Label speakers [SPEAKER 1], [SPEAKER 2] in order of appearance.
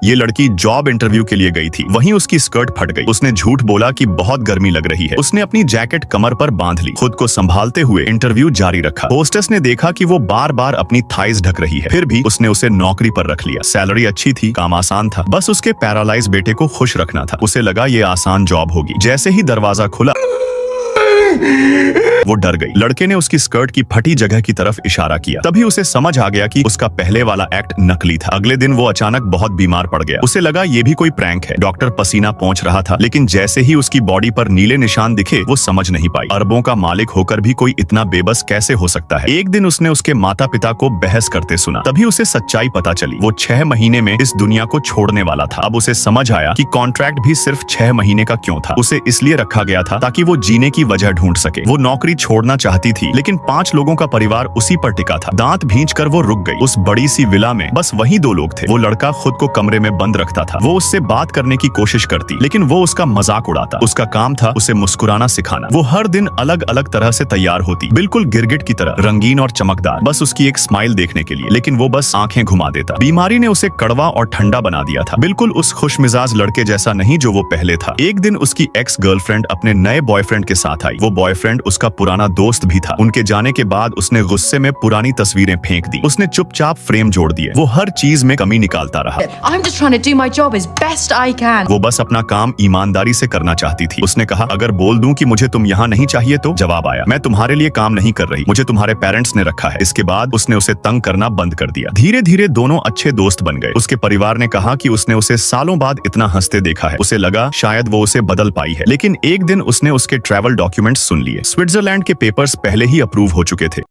[SPEAKER 1] ये लड़की job interview के लिए गई थी, वहीं उसकी स्कर्ट फट गई। उसने झूठ बोला कि बहुत गर्मी लग रही है। उसने अपनी जैकेट कमर पर बांध ली, खुद को संभालते हुए इंटरव्यू जारी रखा। होस्टेस ने देखा कि वो बार बार अपनी थाइज ढक रही है, फिर भी उसने उसे नौकरी पर रख लिया। सैलरी अच्छी थी, काम आसान था, बस उसके पैरालाइज बेटे को खुश रखना था। उसे लगा ये आसान जॉब होगी। जैसे ही दरवाजा खुला वो डर गई। लड़के ने उसकी स्कर्ट की फटी जगह की तरफ इशारा किया। तभी उसे समझ आ गया कि उसका पहले वाला एक्ट नकली था। अगले दिन वो अचानक बहुत बीमार पड़ गया। उसे लगा ये भी कोई प्रैंक है। डॉक्टर पसीना पोंछ रहा था, लेकिन जैसे ही उसकी बॉडी पर नीले निशान दिखे वो समझ नहीं पाई। अरबों का मालिक होकर भी कोई इतना बेबस कैसे हो सकता है। एक दिन उसने उसके माता पिता को बहस करते सुना, तभी उसे सच्चाई पता चली। वो 6 महीने में इस दुनिया को छोड़ने वाला था। अब उसे समझ आया कि कॉन्ट्रैक्ट भी सिर्फ 6 महीने का क्यों था। उसे इसलिए रखा गया था ताकि वो जीने की वजह ढूंढ सके। वो नौकरी छोड़ना चाहती थी, लेकिन 5 लोगों का परिवार उसी पर टिका था। दांत भींचकर वो रुक गई। उस बड़ी सी विला में बस वही 2 लोग थे। वो लड़का खुद को कमरे में बंद रखता था। वो उससे बात करने की कोशिश करती, लेकिन वो उसका मजाक उड़ाता। उसका काम था उसे मुस्कुराना सिखाना। वो हर दिन अलग अलग तरह से तैयार होती, बिल्कुल गिरगिट की तरह, रंगीन और चमकदार, बस उसकी एक स्माइल देखने के लिए। लेकिन वो बस आंखें घुमा देता। बीमारी ने उसे कड़वा और ठंडा बना दिया था, बिल्कुल उस खुशमिजाज लड़के जैसा नहीं जो वो पहले था। एक दिन उसकी एक्स गर्लफ्रेंड अपने नए बॉयफ्रेंड के साथ आई। वो बॉयफ्रेंड उसका पुराना दोस्त भी था। उनके जाने के बाद उसने गुस्से में पुरानी तस्वीरें फेंक दी। उसने चुपचाप फ्रेम जोड़ दिए। वो हर चीज में कमी निकालता रहा।
[SPEAKER 2] I'm just trying to do my job as best I can.
[SPEAKER 1] वो बस अपना काम ईमानदारी से करना चाहती थी। उसने कहा, अगर बोल दूं कि मुझे तुम यहाँ नहीं चाहिए तो? जवाब आया, मैं तुम्हारे लिए काम नहीं कर रही, मुझे तुम्हारे पेरेंट्स ने रखा है। इसके बाद उसने उसे तंग करना बंद कर दिया। धीरे धीरे दोनों अच्छे दोस्त बन गए। उसके परिवार ने कहा कि उसने उसे सालों बाद इतना हंसते देखा है। उसे लगा शायद वो उसे बदल पाई है। लेकिन एक दिन उसने उसके ट्रैवल डॉक्यूमेंट्स सुन लिए। स्विट्जरलैंड के पेपर्स पहले ही अप्रूव हो चुके थे।